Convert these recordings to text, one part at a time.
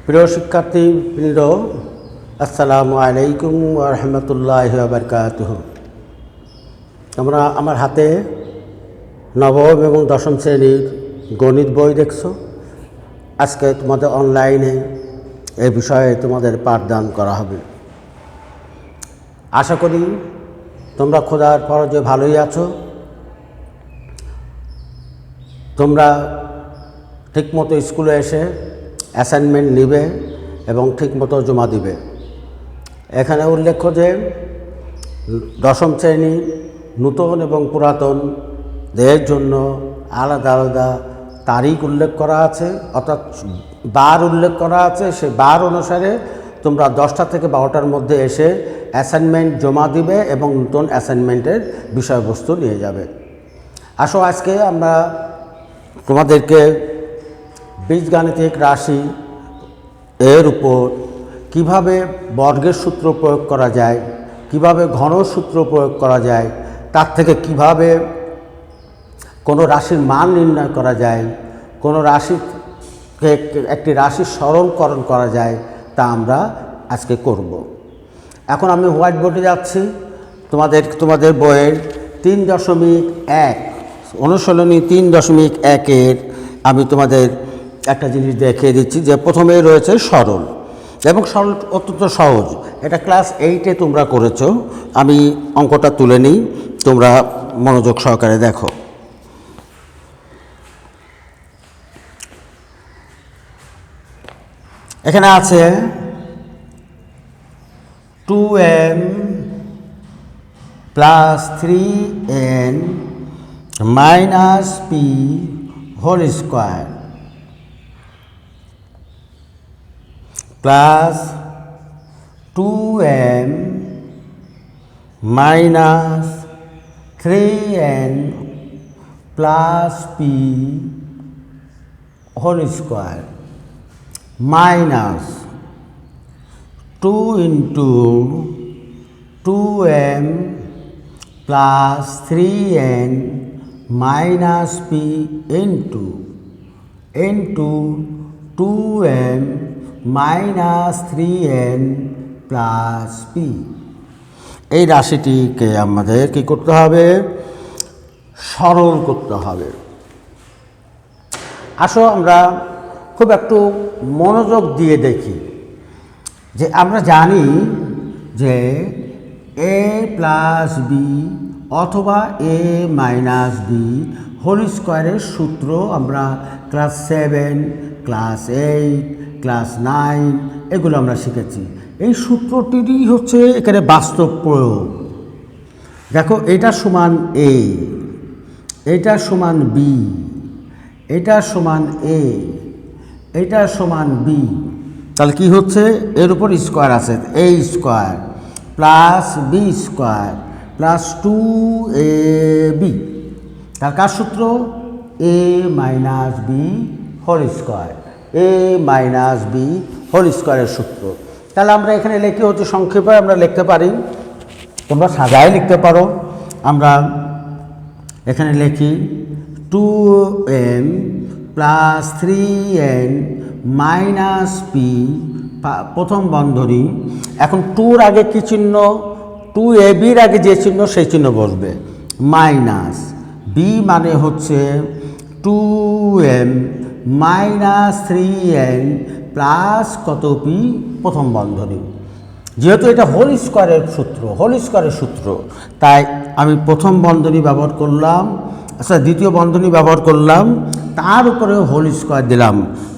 প্রিয় শিক্ষার্থীবৃন্দ, আসসালামু আলাইকুম ওয়া রাহমাতুল্লাহি ওয়া বারাকাতুহু। তোমরা আমার হাতে নবম এবং দশম শ্রেণীর গণিত বই দেখছো। আজকে তোমাদের অনলাইনে এই বিষয়ে তোমাদের পাঠদান করা হবে। আশা করি তোমরা খোদার ফরজে ভালোই আছো। তোমরা ঠিকমতো স্কুলে এসে অ্যাসাইনমেন্ট নিবে এবং ঠিকমতো জমা দিবে। এখানে উল্লেখ্য যে দশম শ্রেণী নূতন এবং পুরাতনদের জন্য আলাদা আলাদা তারিখ উল্লেখ করা আছে, অর্থাৎ বার উল্লেখ করা আছে। সেই বার অনুসারে তোমরা 10টা থেকে 12টার মধ্যে এসে অ্যাসাইনমেন্ট জমা দিবে এবং নতুন অ্যাসাইনমেন্টের বিষয়বস্তু নিয়ে যাবে। আসো আজকে আমরা তোমাদেরকে বীজগাণিতিক রাশি এর উপর কিভাবে বর্গের সূত্র প্রয়োগ করা যায়, কিভাবে ঘন সূত্র প্রয়োগ করা যায়, তার থেকে কিভাবে কোনো রাশির মান নির্ণয় করা যায়, কোনো রাশিকে একটি রাশির সরলকরণ করা যায়, তা আমরা আজকে করব। এখন আমি হোয়াইট বোর্ডে যাচ্ছি। তোমাদের বইয়ের 3.1 অনুশীলনী 3.1-এর আমি তোমাদের একটা জিনিস দেখিয়ে দিচ্ছি যে প্রথমেই রয়েছে সরল, এবং সরল অত্যন্ত সহজ। এটা ক্লাস 8-এ তোমরা করেছো। আমি অঙ্কটা তুলে নিই, তোমরা মনোযোগ সহকারে দেখো। এখানে আছে 2m + 3n - p whole square plus 2m - 3n + p whole square minus 2 × 2m + 3n - p into 2m - 3n + p। এই রাশিটিকে আমাদের কী করতে হবে? সরল করতে হবে। আসো আমরা খুব একটু মনোযোগ দিয়ে দেখি যে আমরা জানি যে a + b অথবা a - b হোল স্কোয়ারের সূত্র আমরা ক্লাস 7, ক্লাস 8, ক্লাস 9 এগুলো আমরা শিখেছি। এই সূত্রটিরই হচ্ছে এখানে বাস্তব প্রয়োগ। দেখো, এটা সমান a, এটা সমান b, এটা সমান a, এটা সমান b। তাহলে কি হচ্ছে? এর উপর স্কোয়ার আছে, a square plus b square plus 2ab। তার কার সূত্র? a - b whole square, a - b whole স্কোয়ারের সূত্র। তাহলে আমরা এখানে লিখে হচ্ছে সংক্ষেপে আমরা লিখতে পারি, তোমরা সাজায় লিখতে পারো। আমরা এখানে লিখি 2m + 3n - p প্রথম বন্ধনী। এখন 2-র আগে কী চিহ্ন? 2ab-র আগে যে চিহ্ন সেই চিহ্ন বসবে, মাইনাস b মানে হচ্ছে 2m - 3n প্লাস কত p প্রথম বন্ধনী। যেহেতু এটা হোল স্কোয়ারের সূত্র, তাই আমি প্রথম বন্ধনী ব্যবহার করলাম, দ্বিতীয় বন্ধনী ব্যবহার করলাম, তার উপরে হোল স্কোয়ার দিলাম।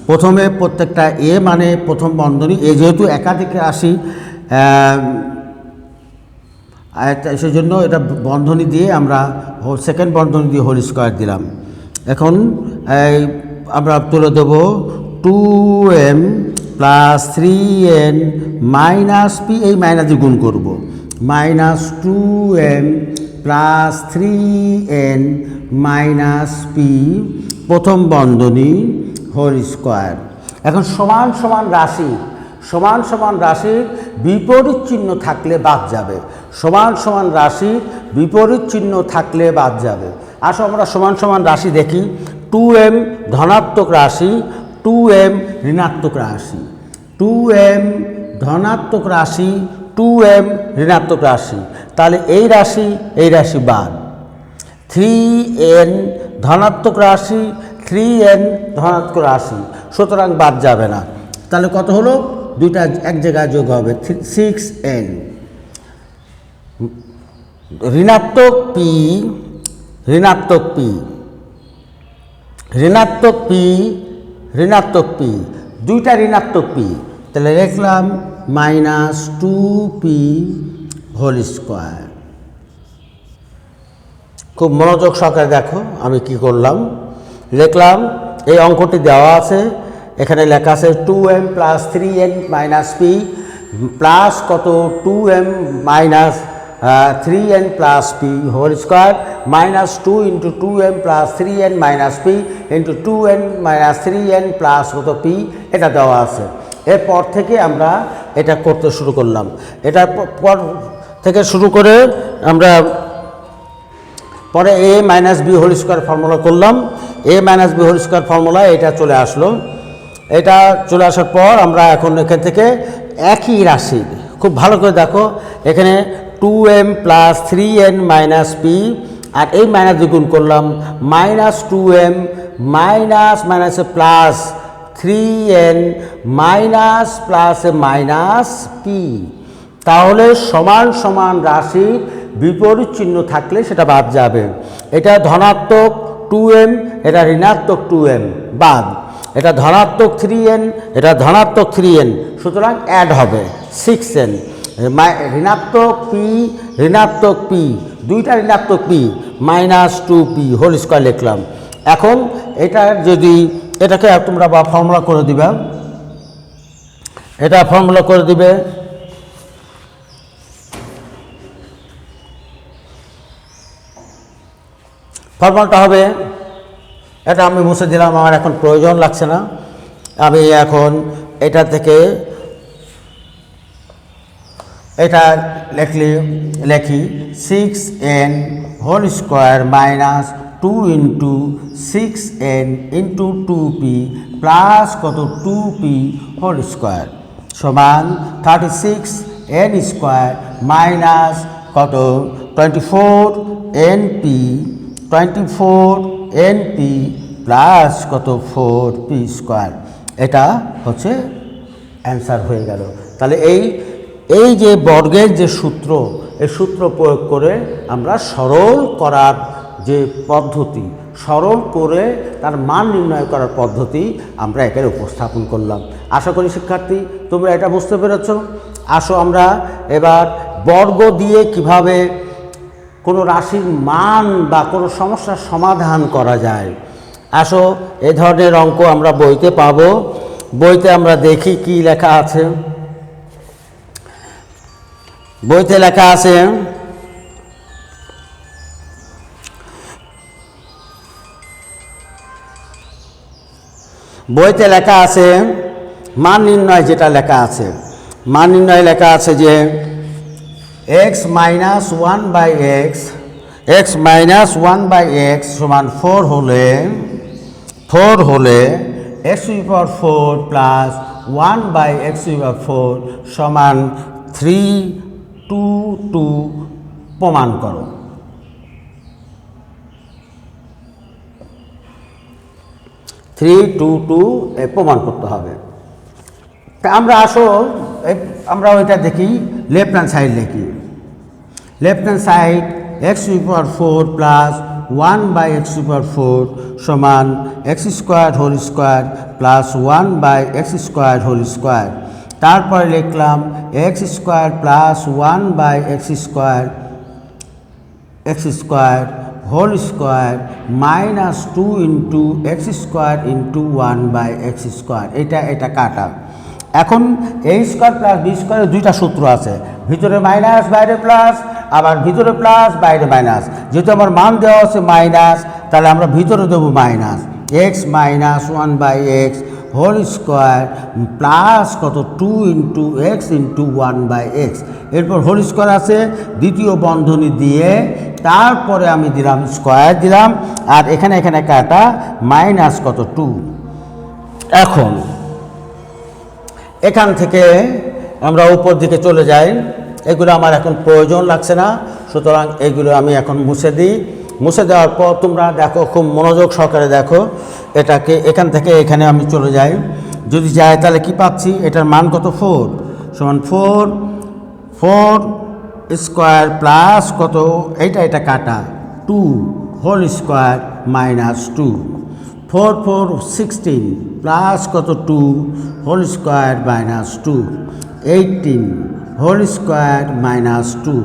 প্রথমে প্রত্যেকটা a মানে প্রথম বন্ধনী, এ যেহেতু একাধিক রাশি সেজন্য এটা বন্ধনী দিয়ে আমরা সেকেন্ড বন্ধনী দিয়ে হোল স্কোয়ার দিলাম। এখন আমরা তুলে দেব 2m + 3n - p, এই মাইনাস দিয়ে গুণ করব, মাইনাস 2m + 3n - p প্রথম বন্ধনী হোল স্কোয়ার। এখন সমান সমান রাশির বিপরীত চিহ্ন থাকলে বাদ যাবে, বিপরীত চিহ্ন থাকলে বাদ যাবে। আসো আমরা সমান রাশি দেখি। 2m ধনাত্মক রাশি, 2m ঋণাত্মক রাশি। 2m ধনাত্মক রাশি, 2m ঋণাত্মক রাশি, তাহলে এই রাশি বাদ। 3n ধনাত্মক রাশি, 3n ধনাত্মক রাশি, সুতরাং বাদ যাবে না। তাহলে কত হলো? দুইটা এক জায়গায় যোগ হবে, 6n। ঋণাত্মক p, ঋণাত্মক p, ঋণাত্মক p, ঋণাত্মক p, দুইটা ঋণাত্মক p, তাহলে লিখলাম -2p হোল স্কোয়ার। খুব মনোযোগ সহকারে দেখো আমি কি করলাম। লিখলাম, এই অঙ্কটি দেওয়া আছে, এখানে লেখা আছে 2m plus 3n minus p plus কত 2m minus 3n plus p whole square minus 2 into 2m plus 3n minus p into 2n minus 3n plus কত p, এটা দেওয়া আছে। এরপর থেকে আমরা এটা করতে শুরু করলাম। এটার পর থেকে শুরু করে আমরা পরে a minus b whole square formula করলাম। a minus b whole square formula এটা চলে আসলো। এটা চলে আসার পর আমরা এখন এখান থেকে একই রাশি, খুব ভালো করে দেখো, এখানে 2m plus 3n minus p আর এই মাইনাস দ্বিগুণ করলাম, মাইনাস 2m মাইনাস মাইনাসে প্লাস 3n মাইনাস প্লাসে মাইনাস p। তাহলে সমান সমান রাশির বিপরীত চিহ্ন থাকলে সেটা বাদ যাবে। এটা ধনাত্মক 2m, এটা ঋণাত্মক 2m, বাদ। এটা ধনাত্মক 3n, এটা ধনাত্মক 3n, সুতরাং অ্যাড হবে 6n। ঋণাত্মক p, ঋণাত্মক p, দুইটা ঋণাত্মক p minus 2p whole square লিখলাম। এখন এটা যদি এটাকে তোমরা বা ফর্মুলা করে দিবে, এটা ফর্মুলা করে দিবে, ফর্মুলাটা হবে, এটা আমি মুছে দিলাম, আমার এখন প্রয়োজন লাগছে না। আমি এখন এটা থেকে এটা লিখি 6n whole square minus 2 into 6n into 2p plus কত 2p হোল স্কোয়ার সমান 36n স্কোয়ার মাইনাস কত 24np, 24np প্লাস কত 4p স্কোয়ার। এটা হচ্ছে অ্যান্সার হয়ে গেল। তাহলে এই যে বর্গের যে সূত্র, এই সূত্র প্রয়োগ করে আমরা সরল করার যে পদ্ধতি, সরল করে তার মান নির্ণয় করার পদ্ধতি আমরা এখানে উপস্থাপন করলাম। আশা করি শিক্ষার্থী তোমরা এটা বুঝতে পেরেছ। আসো আমরা এবার বর্গ দিয়ে কিভাবে কোনো রাশির মান বা কোনো সমস্যার সমাধান করা যায়। আসো এ ধরনের অঙ্ক আমরা বইতে পাবো। বইতে আমরা দেখি কি লেখা আছে। বইতে লেখা আছে, বইতে লেখা আছে মান নির্ণয়, যেটা লেখা আছে মান নির্ণয় লেখা আছে যে x minus 1 by x, x minus 1 by x সমান 4 হলে x to the power 4 plus 1 by x to the power 4 সমান 3 2 2 প্রমাণ করো। প্রমাণ করতে হবে। তা আমরা আমরা ওইটা দেখি, লেফট হ্যান্ড সাইড লিখি। Left hand side x to the power 4 plus 1 by x to the power 4 সমান x square whole square plus 1 by x square whole square. তারপরে লিখলাম x square plus 1 by x square whole square minus 2 into x square into 1 by x square. এটা কাটা। এখন a square plus b স্কোয়ারের দুইটা সূত্র আছে, ভিতরে মাইনাস বাইরে প্লাস, আবার ভিতরে প্লাস বাইরে মাইনাস। যেহেতু আমার মান দেওয়া আছে মাইনাস, তাহলে আমরা ভিতরে দেবো minus x minus 1 by x whole square plus কত 2 into x into 1 by x. এরপর হোল স্কোয়ার আছে, দ্বিতীয় বন্ধনী দিয়ে তারপরে আমি দিলাম স্কোয়ার দিলাম, আর এখানে কাটা মাইনাস কত 2। এখন এখান থেকে আমরা উপর দিকে চলে যাই, এগুলো আমার এখন প্রয়োজন লাগছে না, সুতরাং এগুলো আমি এখন মুছে দিই। মুছে দেওয়ার পর তোমরা দেখো, খুব মনোযোগ সহকারে দেখো, এটাকে এখান থেকে এখানে আমি চলে যাই। যদি যাই তাহলে কি পাচ্ছি, এটার মান কত, 4 সমান 4 স্কোয়ার প্লাস কত, এটা কাটা 2 হোল স্কোয়ার মাইনাস 2, 4 4 16 প্লাস কত 2 whole square minus 2, 18 whole square minus 2,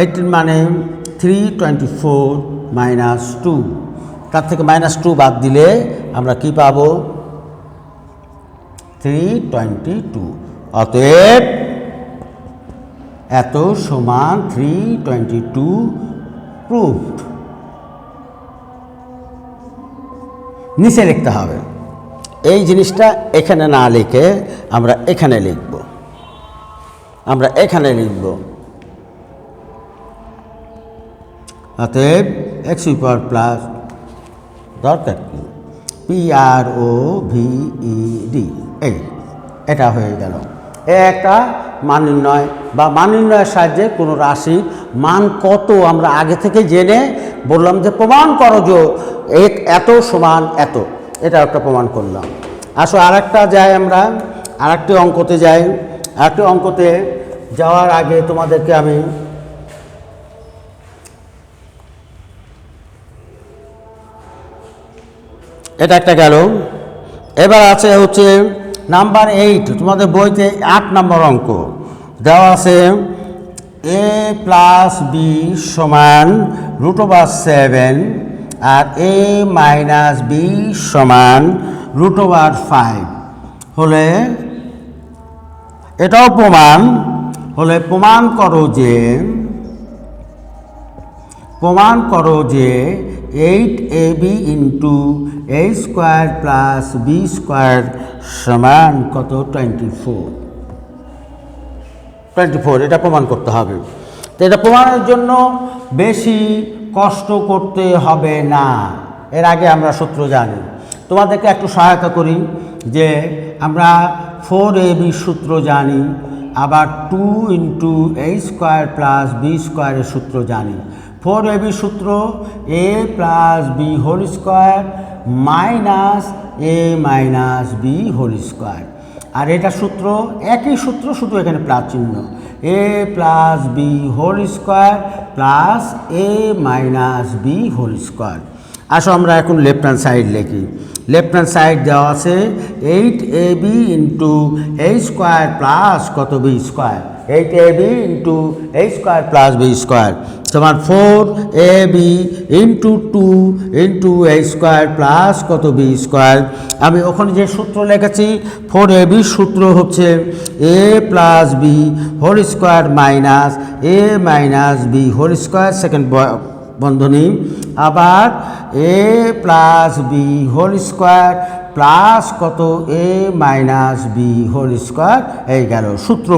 18 মানে 324 মাইনাস 2, তার থেকে মাইনাস 2 বাদ দিলে আমরা কি পাবো, 322। অতএব এত সমান 322 প্রুফড। নিচে লিখতে হবে, এই জিনিসটা এখানে না লিখে আমরা এখানে লিখব, অতএব এক্স পাওয়ার প্লাস দরকার কি, PROVED, এটা হয়ে গেল। একটা মান নির্ণয় বা মান নির্ণয়ের সাহায্যে কোনো রাশির মান কত আমরা আগে থেকে জেনে বললাম যে প্রমাণ করো যে এত সমান এত, এটা একটা প্রমাণ করলাম। আসো আরেকটা যাই, আমরা আরেকটি অঙ্কতে যাই। আরেকটি অঙ্কতে যাওয়ার আগে তোমাদেরকে আমি এটা একটা গেল। এবার আছে হচ্ছে নাম্বার 8, তোমাদের বইতে 8 নম্বর অঙ্ক দেওয়া আছে, a প্লাস বি সমান √7 আর a মাইনাস বি সমান √5 হলে, এটাও প্রমাণ হলে প্রমাণ করো যে 8ab into a square plus b square সমান কত, 24। এটা প্রমাণ করতে হবে। তো এটা প্রমাণের জন্য বেশি কষ্ট করতে হবে না, এর আগে আমরা সূত্র জানি। তোমাদেরকে একটু সহায়তা করি যে আমরা 4ab সূত্র জানি, আবার 2 into a square plus b স্কোয়ারের সূত্র জানি। 4ab সূত্র a plus b whole square minus a minus b whole square, আর এটা সূত্র একই সূত্র, শুধু এখানে প্লাস চিহ্ন, a plus b whole square plus a minus b whole square. আসো আমরা এখন লেফট হ্যান্ড সাইড লিখি। লেফট হ্যান্ড সাইড দেওয়া আছে 8ab into a square plus কত, b square, 8ab into a square plus b square সমান 4ab into 2 into a square plus কত, b square. আমি ওখানে যে সূত্র লিখেছি 4ab সূত্র হচ্ছে a plus b whole square minus a minus b whole square, second বন্ধনী, আবার a plus b whole square plus কত, a minus b whole square. এই গেল সূত্র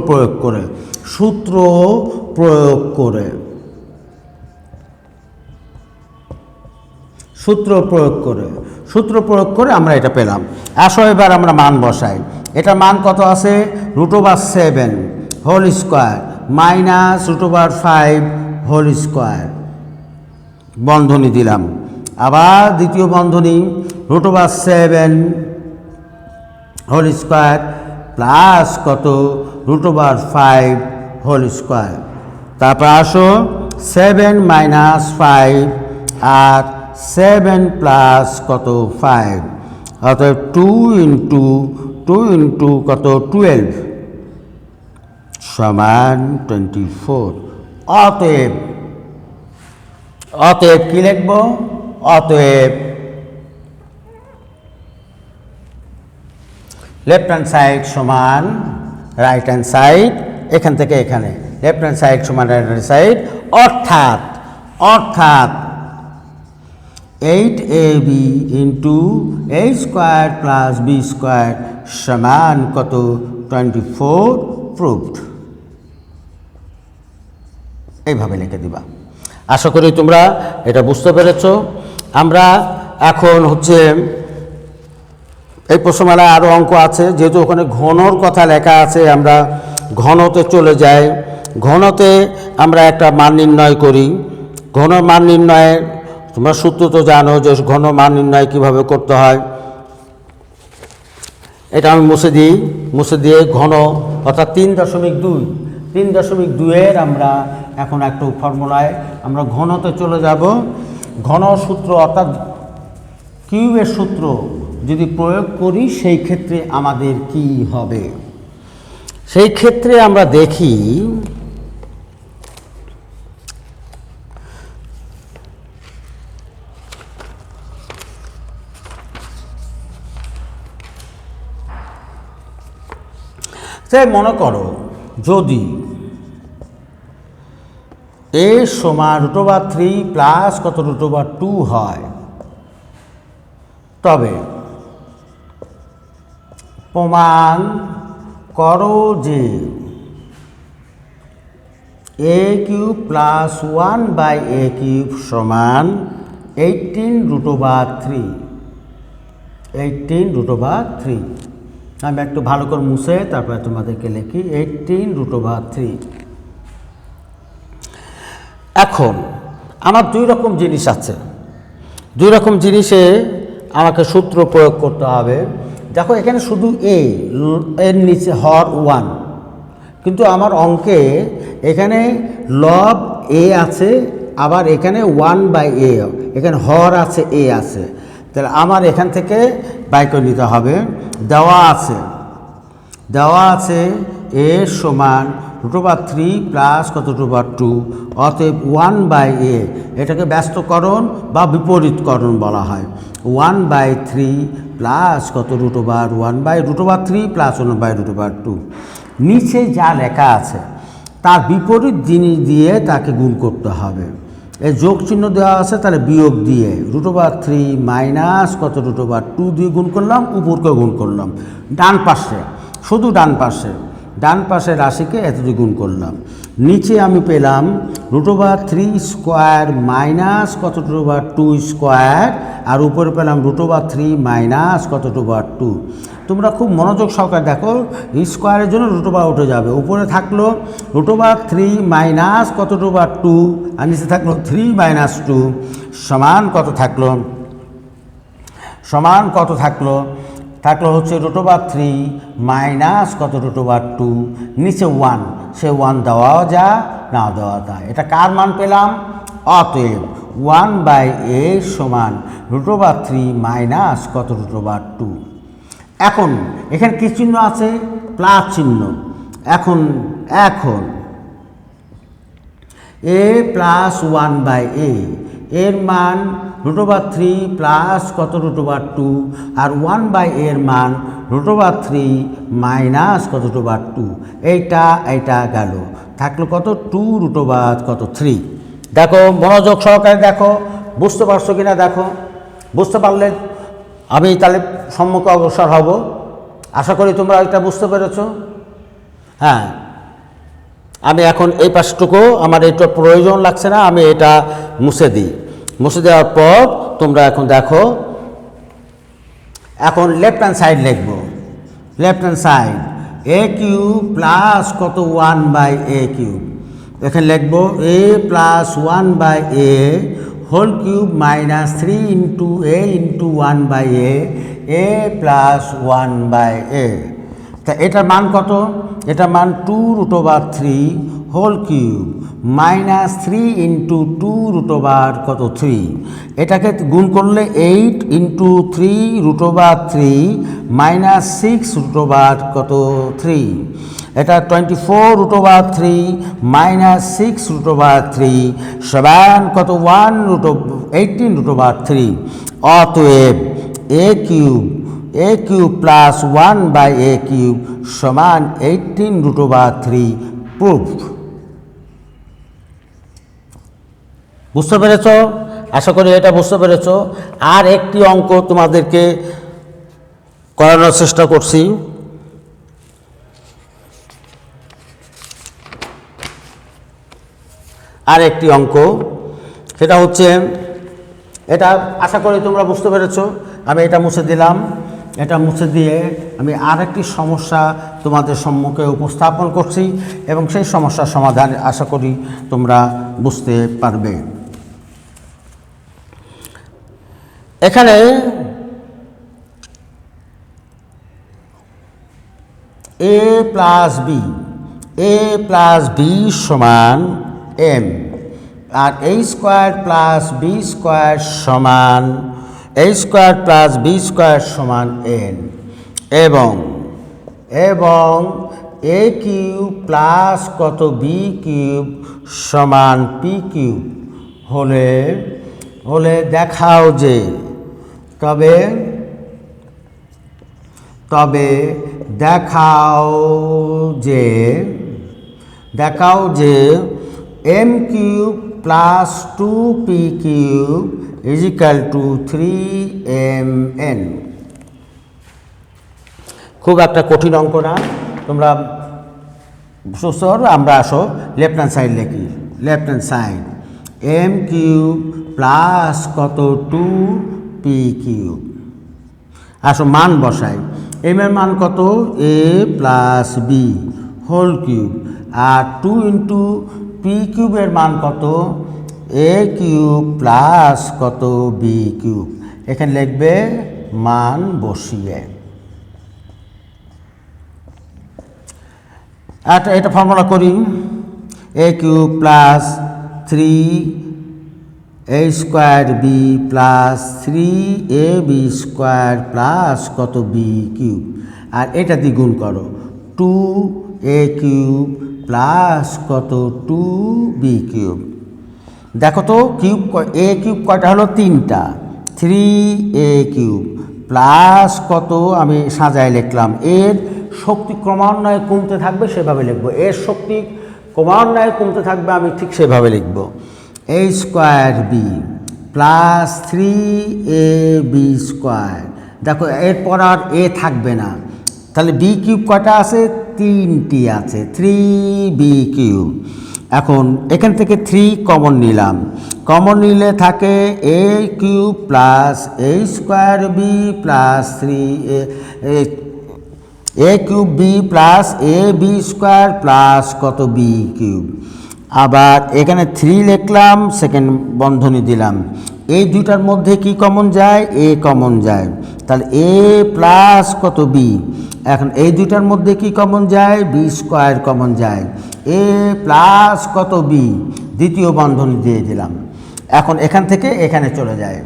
প্রয়োগ করে আমরা এটা পেলাম। আসো এবার আমরা মান বসাই। এটার মান কত আছে, √7 whole square minus √5 whole square, বন্ধনী দিলাম। আবার দ্বিতীয় বন্ধনী √7 হোল স্কোয়ার প্লাস কত, √5 হোল স্কোয়ার। তারপর আসো 7 মাইনাস 5 আর 7 প্লাস কত, 5, অর্থাৎ 2 ইন্টু কত, 12 সমান 24। অতএব কি লিখব, অতএব লেফট হ্যান্ড সাইড সমান রাইট হ্যান্ড সাইড, এখান থেকে এখানে লেফট হ্যান্ড সাইড সমান রাইট হ্যান্ড সাইড, অর্থাৎ 8ab into a square plus b square সমান কত, 24 প্রুভড। এইভাবে লিখে দিবা। আশা করি তোমরা এটা বুঝতে পেরেছ। আমরা এখন হচ্ছে এই প্রশ্নমালায় আরও অঙ্ক আছে, যেহেতু ওখানে ঘনর কথা লেখা আছে আমরা ঘনতে চলে যাই। ঘনতে আমরা একটা মান নির্ণয় করি। ঘন মান নির্ণয়ের তোমরা সূত্র তো জানো যে ঘন মান নির্ণয় কীভাবে করতে হয়। এটা আমি মুছে দিয়ে ঘন অর্থাৎ 3.2 আমরা এখন একটু ফর্মুলায় আমরা ঘনতে চলে যাব। ঘন সূত্র অর্থাৎ কিউবের সূত্র যদি প্রয়োগ করি সেই ক্ষেত্রে আমাদের কি হবে, সেই ক্ষেত্রে আমরা দেখি সে মনে করো যদি a সমান √3 প্লাস কত √2 হয়, তবে প্রমাণ করো যে a³ প্লাস 1/a³ সমান 18√3। আমি একটু ভালো করে মুছে তারপরে তোমাদেরকে লিখি 18√3। এখন আমার দুই রকম জিনিস আছে, দুই রকম জিনিসে আমাকে সূত্র প্রয়োগ করতে হবে। দেখো এখানে শুধু এর নিচে হর 1, কিন্তু আমার অঙ্কে এখানে লব a আছে, আবার এখানে 1/a, এখানে হর আছে a আছে। তাহলে আমার এখান থেকে বাই করে নিতে হবে। দেওয়া আছে a সমান √3 প্লাস কত √2, অতএব 1/a, এটাকে ব্যস্তকরণ বা বিপরীতকরণ বলা হয়। 1/3 প্লাস কত √1/√3 প্লাস 1/√2। নিচে যা লেখা আছে তার বিপরীত জিনিস দিয়ে তাকে গুণ করতে হবে। এই যোগ চিহ্ন দেওয়া আছে, তাহলে বিয়োগ দিয়ে √3 মাইনাস কত √2 দিয়ে গুণ করলাম, উপরকে গুণ করলাম। ডান পাশে শুধু ডান পাশে রাশিকে এত দিয়ে গুণ করলাম। নিচে আমি পেলাম √3 স্কোয়ার মাইনাস কত √2 স্কোয়ার, আর উপরে পেলাম √3 মাইনাস কত √2। তোমরা খুব মনোযোগ সহকারে দেখো, স্কোয়ারের জন্য √, উঠে যাবে। উপরে থাকলো √3 মাইনাস কত √2, আর নিচে থাকলো 3 - 2 সমান কত থাকলো, থাকলো হচ্ছে √3 মাইনাস কত √2, নিচে 1, সে 1 দেওয়াও যা না দেওয়া যায়। এটা কার মান পেলাম? অতএব 1/a সমান √3 মাইনাস কত √2। এখন এখানে কি চিহ্ন আছে? প্লাস চিহ্ন। এখন a প্লাস 1/a এর মান √3 প্লাস কত √2, আর 1/a এর মান √3 মাইনাস কত √2। এইটা গেল, থাকলো কত 2√3। দেখো মনোযোগ সহকারে দেখো, বুঝতে পারছো কিনা দেখো। বুঝতে পারলে আমি তাহলে সম্মুখে অগ্রসর হব। আশা করি তোমরা এটা বুঝতে পেরেছো। হ্যাঁ, আমি এখন এই পাশটুকু আমার এটা প্রয়োজন লাগছে না, আমি এটা মুছে দিই। মুছে দেওয়ার পর তোমরা এখন দেখো, এখন লেফট হ্যান্ড সাইড লিখব। Left hand side a³ plus কত 1/a³, এখানে লিখব a plus 1/a whole cube minus 3 × a × 1/a, a plus 1/a। তা এটার মান কত? এটার মান 2√3 হোল কিউব মাইনাস 3 × 2√, কত 3। এটাকে গুণ করলে 8 × 3√3 মাইনাস 6√, কত 3। এটা 24√3 মাইনাস 6√3 সমান কত 18√3। অতএব a³ প্লাস 1/a³ সমান 18√3 প্রুফ। বুঝতে পেরেছ? আশা করি এটা বুঝতে পেরেছ। আর একটি অঙ্ক তোমাদেরকে করানোর চেষ্টা করছি। আর একটি অঙ্ক, সেটা হচ্ছে, এটা আশা করি তোমরা বুঝতে পেরেছ। আমি এটা মুছে দিলাম। এটা মুছে দিয়ে আমি আরেকটি সমস্যা তোমাদের সম্মুখে উপস্থাপন করছি এবং সেই সমস্যার সমাধান আশা করি তোমরা বুঝতে পারবে। এখানে a প্লাস বি সমান m আর a square plus b square সমান a square plus b square সমান n এবং a কিউব প্লাস কত বি কিউব সমান পি কিউব হলে দেখাও যে তবে দেখাও যে m কিউব প্লাস 2p cube equal to 3mn। খুব একটা কঠিন অঙ্ক না, তোমরা সুস্থ হবে। আমরা আসো লেফট হ্যান্ড সাইড লিখি। Left hand side m cube plus কত 2p কিউব। আসো মান বসাই। m এর মান কত a plus b whole cube আর 2 ইন্টু পি কিউবের মান কত a কিউব প্লাস কত বি কিউব। এখানে লিখবে মান বসিয়ে। এটা ফর্মুলা করি। a cube plus 3a square b plus 3ab square plus কত বি কিউব আর এটা দিয়ে গুণ করো 2a কিউব প্লাস কত 2b কিউব। দেখো তো কিউব a কিউব কয়টা হলো 3টা 3a কিউব প্লাস কত আমি সাজায় লিখলাম। এর শক্তি ক্রমান্বয়ে কমতে থাকবে সেভাবে লিখব। এর শক্তি ক্রমান্বয়ে কমতে থাকবে আমি ঠিক সেভাবে লিখব। a square b plus 3ab square. দেখো এরপর আর a থাকবে না, তাহলে বি কিউব কয়টা আছে 3টি আছে 3b কিউব। এখন এখান থেকে 3 কমন নিলাম, কমন নিলে থাকে a cube plus a square b plus 3a cube b plus a b square plus কত বি কিউব। আবার এখানে 3 লিখলাম, সেকেন্ড বন্ধনী দিলাম। এই দুইটার মধ্যে কি কমন যায় a কমন যায়, তাহলে a প্লাস কত বি। এখন এই দুইটার মধ্যে কি কমন যায় বি স্কোয়ার কমন যায়, a প্লাস কত বি দ্বিতীয় বন্ধনী দিয়ে দিলাম। এখন এখান থেকে এখানে চলে যায়,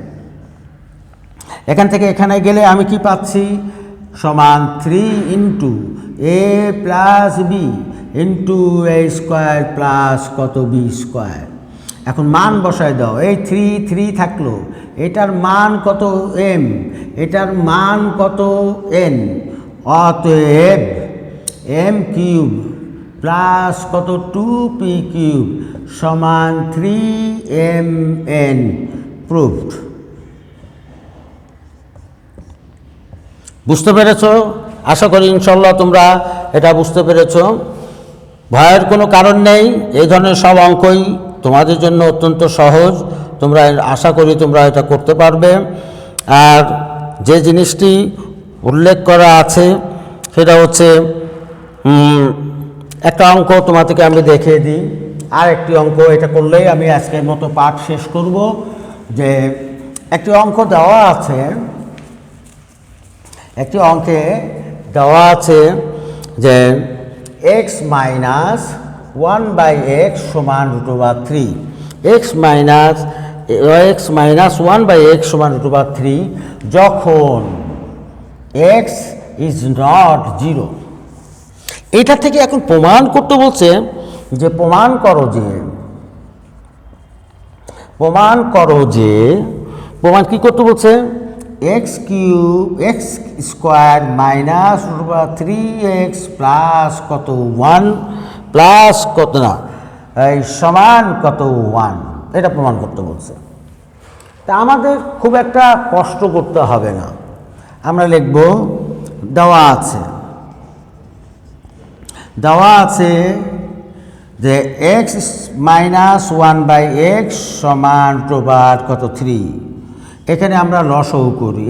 এখান থেকে এখানে গেলে আমি কি পাচ্ছি সমান 3 into a plus b into a square plus কত বি স্কোয়ার। এখন মান বসায় দাও। এই 3 থাকলো, এটার মান কত m, এটার মান কত n। অতএব m কিউব প্লাস কত 2p কিউব সমান 3mn প্রুভড। বুঝতে পেরেছ? আশা করি ইনশাল্লাহ তোমরা এটা বুঝতে পেরেছ। ভয়ের কোনো কারণ নেই, এই ধরনের সব অঙ্কই তোমাদের জন্য অত্যন্ত সহজ। তোমরা আশা করি তোমরা এটা করতে পারবে। আর যে জিনিসটি উল্লেখ করা আছে সেটা হচ্ছে একটা অঙ্ক তোমাদেরকে আমি দেখিয়ে দিই। আর একটি অঙ্ক, এটা করলেই আমি আজকের মতো পাঠ শেষ করব। যে একটি অঙ্ক দেওয়া আছে, একটি অঙ্কে দেওয়া আছে যে x মাইনাস 1/x সমান √3। x মাইনাস 1/x সমান √3 যখন x ইজ নট 0। এটা থেকে এখন প্রমাণ করতে বলছে যে প্রমাণ কি করতে বলছে x square minus √3x plus কত 1 প্লাস কত না এই সমান কত 1, এটা প্রমাণ করতে বলছে। তা আমাদের খুব একটা কষ্ট করতে হবে না, আমরা লিখব দেওয়া আছে যে x মাইনাস 1/x সমান কত 3। এখানে আমরা লসও করি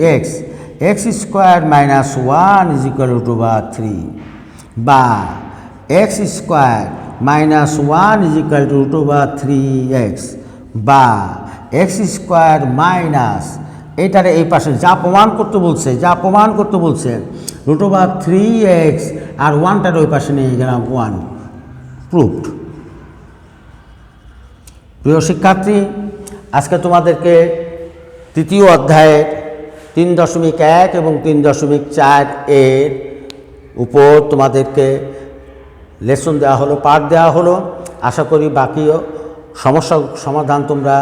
x square minus one is equal to বা 3 বা x square minus one is equal to বা 3x বা এক্স স্কোয়ার মাইনাস এটারে এই পাশে যা প্রমাণ করতে বলছে রুট ওভার 3x আর ওয়ানটার ওই পাশে নিয়ে গেলাম 1 প্রুফড। প্রিয় শিক্ষার্থী, আজকে তোমাদেরকে তৃতীয় অধ্যায়ের 3.1 এবং 3.4 এর উপর তোমাদেরকে লেসন দেওয়া হলো, পাঠ দেওয়া হলো। আশা করি বাকি সমস্যা সমাধান তোমরা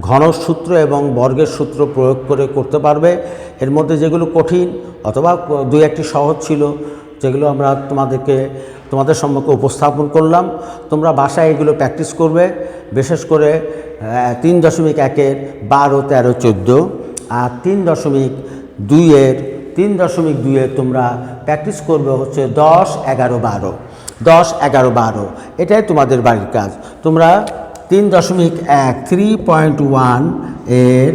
ঘনসূত্র এবং বর্গের সূত্র প্রয়োগ করে করতে পারবে। এর মধ্যে যেগুলো কঠিন অথবা দুই একটি সহজ ছিল, যেগুলো আমরা তোমাদের সম্মুখে উপস্থাপন করলাম, তোমরা বাসায় এগুলো প্র্যাকটিস করবে। বিশেষ করে 3.1-এর 12, 13, 14 আর 3.2-এর তোমরা প্র্যাকটিস করবে হচ্ছে 10, 11, 12 এটাই তোমাদের বাড়ির কাজ। তোমরা 3.1 3.1 এর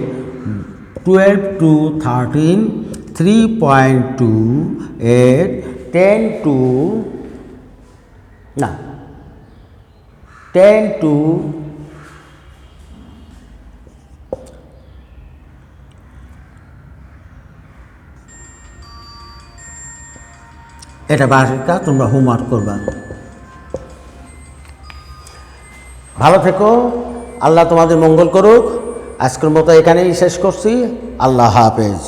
12 to 13, 3.2 এর 10 to এটা বাড়ির কাজ, তোমরা হোমওয়ার্ক করবা। ভালো থেকো, আল্লাহ তোমাদের মঙ্গল করুক। আজকের মতো এখানেই শেষ করছি। আল্লাহ হাফেজ।